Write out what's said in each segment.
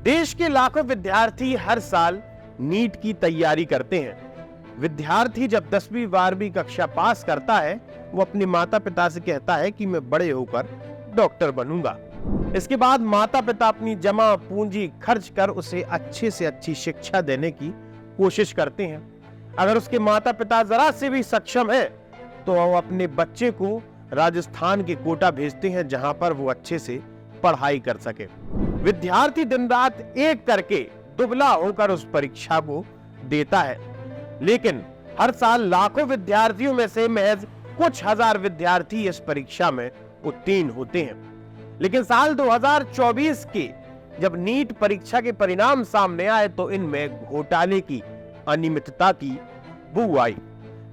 देश के लाखों विद्यार्थी हर साल नीट की तैयारी करते हैं। विद्यार्थी जब 10वीं 12वीं कक्षा पास करता है, वो अपने माता पिता से कहता है कि मैं बड़े होकर डॉक्टर बनूंगा। इसके बाद माता पिता अपनी जमा पूंजी खर्च कर उसे अच्छे से अच्छी शिक्षा देने की कोशिश करते हैं। अगर उसके माता पिता जरा से भी सक्षम है तो वो अपने बच्चे को राजस्थान के कोटा भेजते हैं, जहां पर वो अच्छे से पढ़ाई कर सके। विद्यार्थी दिन रात एक करके दुबला होकर उस परीक्षा को देता है, लेकिन हर साल लाखों विद्यार्थियों में से महज कुछ हजार विद्यार्थी इस परीक्षा में उत्तीर्ण होते हैं। लेकिन साल 2024 के जब नीट परीक्षा के परिणाम सामने आए तो इनमें घोटाले की अनियमितता की बू आई।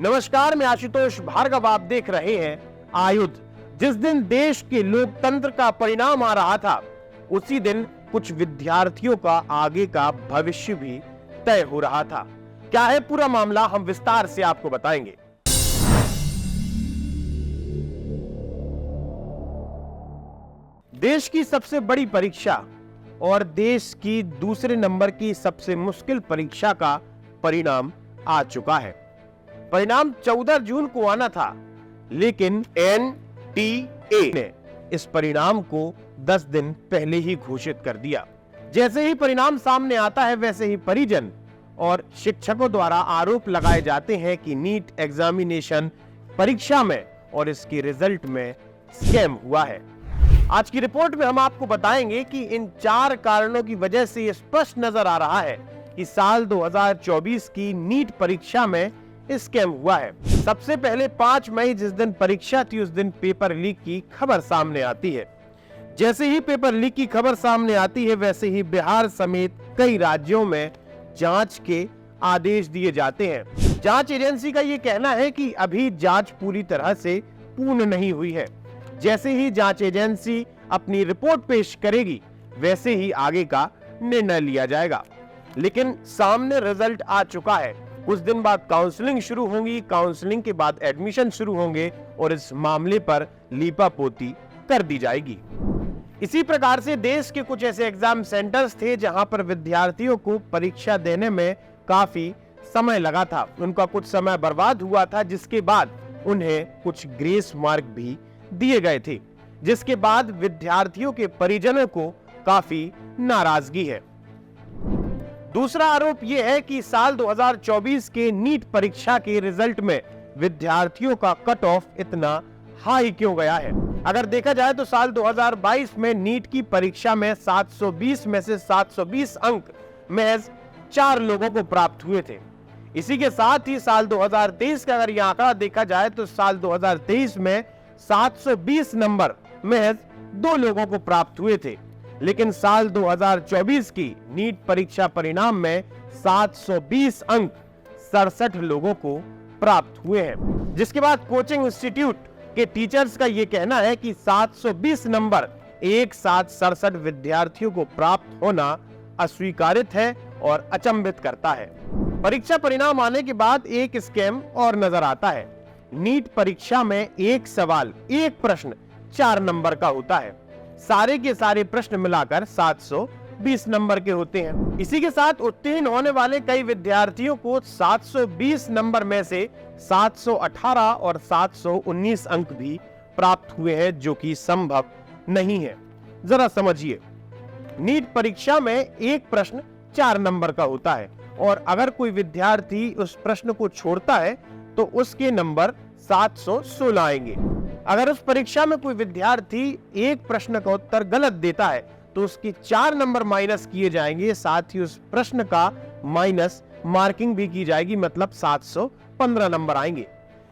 नमस्कार, मैं आशुतोष भार्गव, आप देख रहे हैं आयुध। जिस दिन देश के लोकतंत्र का परिणाम आ रहा था, उसी दिन कुछ विद्यार्थियों का आगे का भविष्य भी तय हो रहा था। क्या है पूरा मामला, हम विस्तार से आपको बताएंगे। देश की सबसे बड़ी परीक्षा और देश की दूसरे नंबर की सबसे मुश्किल परीक्षा का परिणाम आ चुका है। परिणाम 14 जून को आना था, लेकिन एनटीए ने इस परिणाम को 10 दिन पहले ही घोषित कर दिया। जैसे ही परिणाम सामने आता है, वैसे ही परिजन और शिक्षकों द्वारा आरोप लगाए जाते हैं कि नीट एग्जामिनेशन परीक्षा में और इसके रिजल्ट में स्कैम हुआ है। आज की रिपोर्ट में हम आपको बताएंगे कि इन 4 कारणों की वजह से ये स्पष्ट नजर आ रहा है कि साल 2024 की नीट परीक्षा में स्कैम हुआ है। सबसे पहले 5 मई जिस दिन परीक्षा थी, उस दिन पेपर लीक की खबर सामने आती है। जैसे ही पेपर लीक की खबर सामने आती है, वैसे ही बिहार समेत कई राज्यों में जांच के आदेश दिए जाते हैं। जांच एजेंसी का ये कहना है कि अभी जांच पूरी तरह से पूर्ण नहीं हुई है। जैसे ही जांच एजेंसी अपनी रिपोर्ट पेश करेगी, वैसे ही आगे का निर्णय लिया जाएगा। लेकिन सामने रिजल्ट आ चुका है। कुछ दिन बाद काउंसलिंग शुरू होगी, काउंसलिंग के बाद एडमिशन शुरू होंगे और इस मामले पर लीपापोती कर दी जाएगी। इसी प्रकार से देश के कुछ ऐसे एग्जाम सेंटर्स थे जहां पर विद्यार्थियों को परीक्षा देने में काफी समय लगा था। उनका कुछ समय बर्बाद हुआ था, जिसके बाद उन्हें कुछ ग्रेस मार्क भी दिए गए थे, जिसके बाद विद्यार्थियों के परिजनों को काफी नाराजगी है। दूसरा आरोप यह है कि साल 2024 के नीट परीक्षा के रिजल्ट में विद्यार्थियों का कट ऑफ इतना हाई क्यों गया है। अगर देखा जाए तो साल 2022 में नीट की परीक्षा में 720 में से 720 अंक महज 4 लोगों को प्राप्त हुए थे। इसी के साथ ही साल 2023 का अगर यह आंकड़ा देखा जाए तो साल 2023 में 720 नंबर महज 2 लोगों को प्राप्त हुए थे। लेकिन साल 2024 की नीट परीक्षा परिणाम में 720 अंक 67 लोगों को प्राप्त हुए हैं। जिसके बाद कोचिंग इंस्टीट्यूट के टीचर्स का यह कहना है कि 720 नंबर एक साथ 67 विद्यार्थियों को प्राप्त होना अस्वीकारित है और अचंभित करता है। परीक्षा परिणाम आने के बाद एक स्कैम और नजर आता है। नीट परीक्षा में एक सवाल, एक प्रश्न 4 नंबर का होता है। सारे के सारे प्रश्न मिलाकर 720 नंबर के होते हैं। इसी के साथ उत्तीर्ण होने वाले कई विद्यार्थियों को 720 नंबर में से 718 और 719 अंक भी प्राप्त हुए हैं, जो कि संभव नहीं है। जरा समझिए, नीट परीक्षा में एक प्रश्न 4 नंबर का होता है और अगर कोई विद्यार्थी उस प्रश्न को छोड़ता है तो उसके नंबर 716 आएंगे। अगर उस परीक्षा में कोई विद्यार्थी एक प्रश्न का उत्तर गलत देता है तो उसके 4 नंबर माइनस किए जाएंगे, साथ ही उस प्रश्न का माइनस मार्किंग भी की जाएगी, मतलब 715 नंबर आएंगे।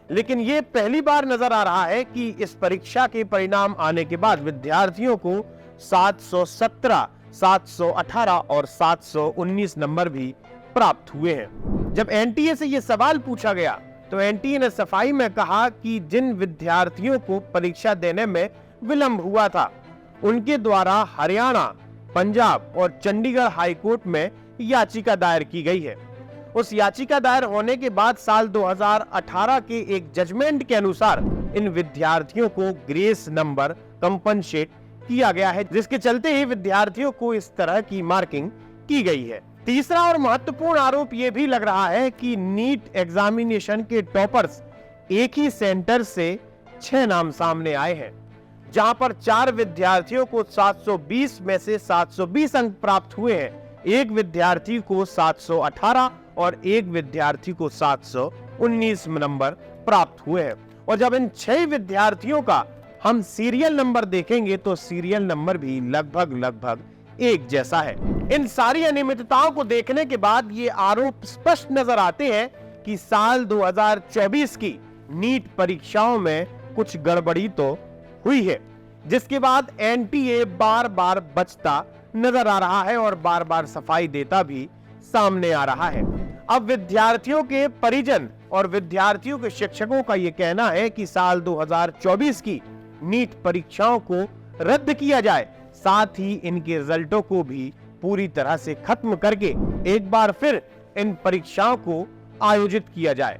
लेकिन यह पहली बार नजर आ रहा है कि इस परीक्षा के परिणाम आने के बाद विद्यार्थियों को 717, 718 और 719 नंबर भी प्राप्त हुए हैं। जब एनटीए से यह सवाल पूछा गया तो एनटीए ने सफाई में कहा कि जिन विद्यार्थियों को परीक्षा देने में विलंब हुआ था, उनके द्वारा हरियाणा, पंजाब और चंडीगढ़ हाईकोर्ट में याचिका दायर की गई है। उस याचिका दायर होने के बाद साल 2018 के एक जजमेंट के अनुसार इन विद्यार्थियों को ग्रेस नंबर कंपनसेट किया गया है, जिसके चलते ही विद्यार्थियों को इस तरह की मार्किंग की गई है। तीसरा और महत्वपूर्ण आरोप यह भी लग रहा है कि नीट एग्जामिनेशन के टॉपर्स एक ही सेंटर से 6 नाम सामने आए हैं, जहां पर 4 विद्यार्थियों को 720 में से 720 अंक प्राप्त हुए हैं, एक विद्यार्थी को 718 और एक विद्यार्थी को 719 नंबर प्राप्त हुए हैं। और जब इन 6 विद्यार्थियों का हम सीरियल नंबर देखेंगे तो सीरियल नंबर भी लगभग एक जैसा है। इन सारी अनियमितताओं को देखने के बाद ये आरोप स्पष्ट नजर आते हैं कि साल 2024 की नीट परीक्षाओं में कुछ गड़बड़ी तो हुई है, जिसके बाद एनटीए बार बार बचता नजर आ रहा है और बार बार सफाई देता भी सामने आ रहा है। अब विद्यार्थियों के परिजन और विद्यार्थियों के शिक्षकों का यह कहना है कि साल 2024 की नीट परीक्षाओं को रद्द किया जाए, साथ ही इनके रिजल्टों को भी पूरी तरह से खत्म करके एक बार फिर इन परीक्षाओं को आयोजित किया जाए।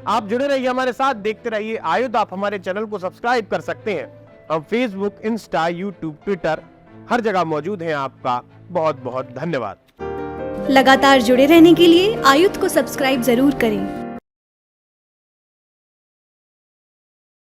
आप जुड़े रहिए हमारे साथ, देखते रहिए आयुध। आप हमारे चैनल को सब्सक्राइब कर सकते हैं। हम फेसबुक, इंस्टा, यूट्यूब, ट्विटर हर जगह मौजूद हैं। आपका बहुत बहुत धन्यवाद। लगातार जुड़े रहने के लिए आयुध को सब्सक्राइब जरूर करें।